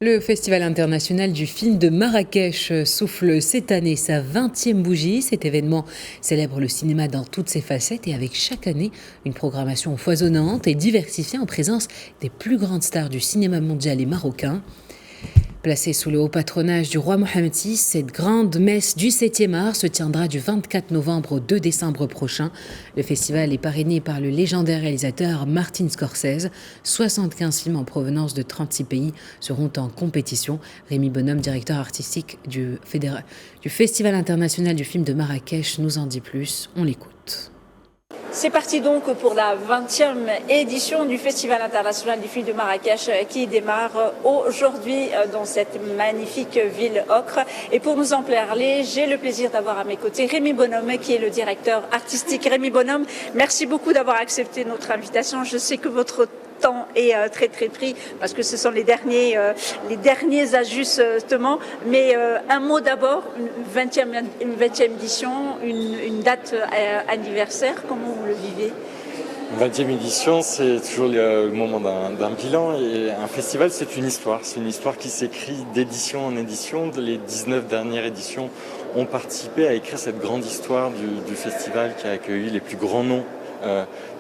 Le Festival international du film de Marrakech souffle cette année sa 20e bougie. Cet événement célèbre le cinéma dans toutes ses facettes et avec chaque année une programmation foisonnante et diversifiée en présence des plus grandes stars du cinéma mondial et marocain. Placée sous le haut patronage du roi Mohammed VI, cette grande messe du 7e art se tiendra du 24 novembre au 2 décembre prochain. Le festival est parrainé par le légendaire réalisateur Martin Scorsese. 75 films en provenance de 36 pays seront en compétition. Rémi Bonhomme, directeur artistique du Festival international du film de Marrakech, nous en dit plus. On l'écoute. C'est parti donc pour la 20e édition du Festival international du film de Marrakech qui démarre aujourd'hui dans cette magnifique ville ocre. Et pour nous en parler, j'ai le plaisir d'avoir à mes côtés Rémi Bonhomme qui est le directeur artistique. Rémi Bonhomme, merci beaucoup d'avoir accepté notre invitation. Je sais que votre temps est très pris parce que ce sont les derniers ajustements. Mais un mot d'abord, une 20e édition, une date anniversaire, comment vous le vivez? Une 20e édition, c'est toujours le moment d'un bilan et un festival, c'est une histoire. C'est une histoire qui s'écrit d'édition en édition. Les 19 dernières éditions ont participé à écrire cette grande histoire du festival qui a accueilli les plus grands noms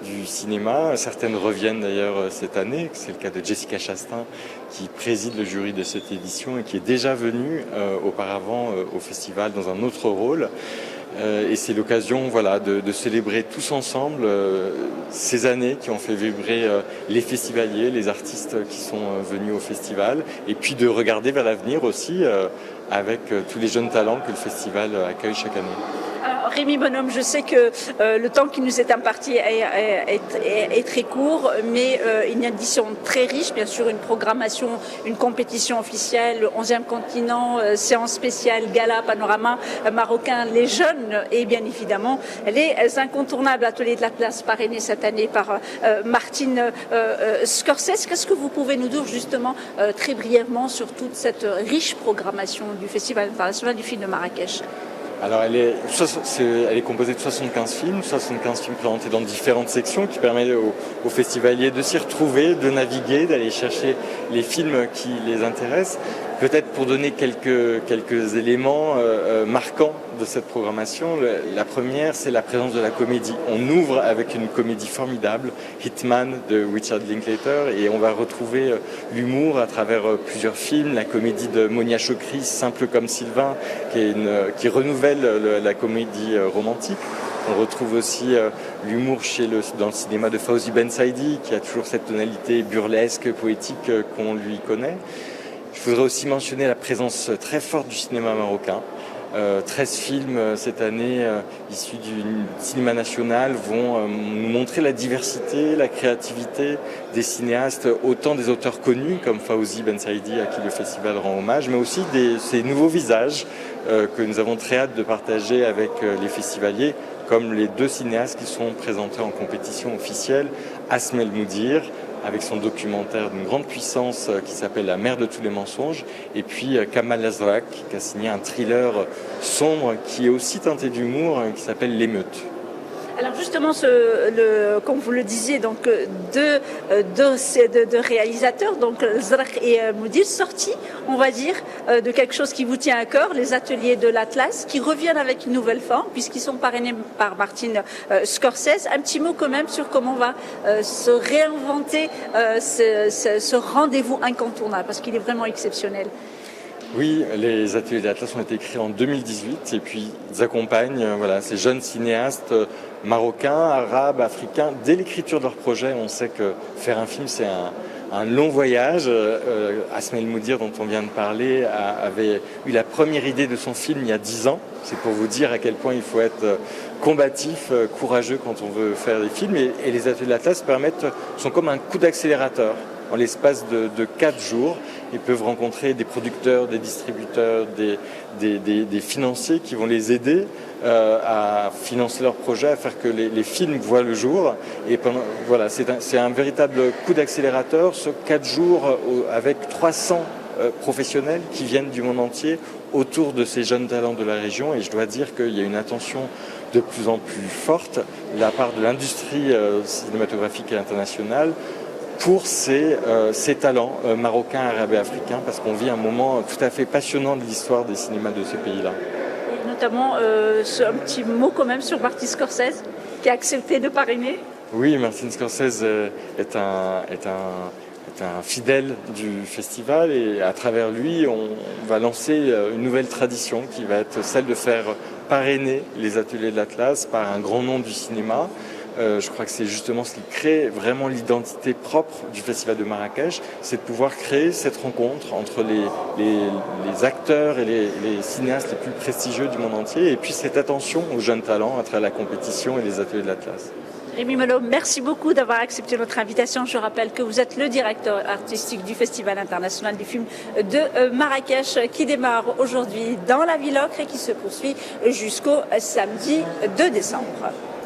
du cinéma. Certaines reviennent d'ailleurs cette année. C'est le cas de Jessica Chastain qui préside le jury de cette édition et qui est déjà venue auparavant au festival dans un autre rôle. Et c'est l'occasion de célébrer tous ensemble ces années qui ont fait vibrer les festivaliers, les artistes qui sont venus au festival, et puis de regarder vers l'avenir aussi avec tous les jeunes talents que le festival accueille chaque année. Alors, Rémi Bonhomme, je sais que le temps qui nous est imparti est très court, mais une édition très riche, bien sûr, une programmation, une compétition officielle, 11e continent, séance spéciale, gala, panorama marocain, les jeunes et bien évidemment les incontournables ateliers de la place parrainés cette année par Martin Scorsese. Qu'est-ce que vous pouvez nous dire justement très brièvement sur toute cette riche programmation du Festival international du film de Marrakech? Alors elle est composée de 75 films présentés dans différentes sections qui permettent aux festivaliers de s'y retrouver, de naviguer, d'aller chercher les films qui les intéressent. Peut-être pour donner quelques éléments marquants de cette programmation, la première c'est la présence de la comédie. On ouvre avec une comédie formidable, Hitman de Richard Linklater, et on va retrouver l'humour à travers plusieurs films, la comédie de Monia Chokri, Simple comme Sylvain, qui renouvelle la comédie romantique. On retrouve aussi l'humour dans le cinéma de Fawzi Bensaïdi, qui a toujours cette tonalité burlesque, poétique qu'on lui connaît. Je voudrais aussi mentionner la présence très forte du cinéma marocain. 13 films cette année issus du cinéma national vont nous montrer la diversité, la créativité des cinéastes, autant des auteurs connus comme Fawzi Bensaïdi à qui le festival rend hommage, mais aussi ces nouveaux visages que nous avons très hâte de partager avec les festivaliers, comme les deux cinéastes qui sont présentés en compétition officielle, Asmel Moudir, avec son documentaire d'une grande puissance qui s'appelle La mer de tous les mensonges, et puis Kamal Azrak qui a signé un thriller sombre qui est aussi teinté d'humour qui s'appelle L'émeute. Alors justement, comme vous le disiez, donc deux réalisateurs, donc Zrak et Moudir, sortis, on va dire, de quelque chose qui vous tient à cœur, les ateliers de l'Atlas, qui reviennent avec une nouvelle forme, puisqu'ils sont parrainés par Martin Scorsese. Un petit mot quand même sur comment va se réinventer ce rendez-vous incontournable, parce qu'il est vraiment exceptionnel. Oui, les ateliers d'Atlas ont été créés en 2018 et puis ils accompagnent ces jeunes cinéastes marocains, arabes, africains. Dès l'écriture de leur projet, on sait que faire un film, c'est un long voyage. Asmel Moudir, dont on vient de parler, avait eu la première idée de son film il y a 10 ans. C'est pour vous dire à quel point il faut être combatif, courageux quand on veut faire des films. Et les ateliers d'Atlas sont comme un coup d'accélérateur. En l'espace de 4 jours, ils peuvent rencontrer des producteurs, des distributeurs, des financiers qui vont les aider à financer leurs projets, à faire que les films voient le jour. Et c'est un véritable coup d'accélérateur, ce 4 jours avec 300 professionnels qui viennent du monde entier autour de ces jeunes talents de la région. Et je dois dire qu'il y a une attention de plus en plus forte de la part de l'industrie cinématographique et internationale pour ces talents marocains, arabes et africains, parce qu'on vit un moment tout à fait passionnant de l'histoire des cinémas de ce pays-là. Et notamment, un petit mot quand même sur Martin Scorsese, qui a accepté de parrainer. Oui, Martin Scorsese est un fidèle du festival et à travers lui, on va lancer une nouvelle tradition qui va être celle de faire parrainer les ateliers de l'Atlas par un grand nom du cinéma. Je crois que c'est justement ce qui crée vraiment l'identité propre du Festival de Marrakech, c'est de pouvoir créer cette rencontre entre les acteurs et les cinéastes les plus prestigieux du monde entier et puis cette attention aux jeunes talents à travers la compétition et les ateliers de l'Atlas. Rémi Mollo, merci beaucoup d'avoir accepté notre invitation. Je rappelle que vous êtes le directeur artistique du Festival international du film de Marrakech qui démarre aujourd'hui dans la Ville Ocre et qui se poursuit jusqu'au samedi 2 décembre.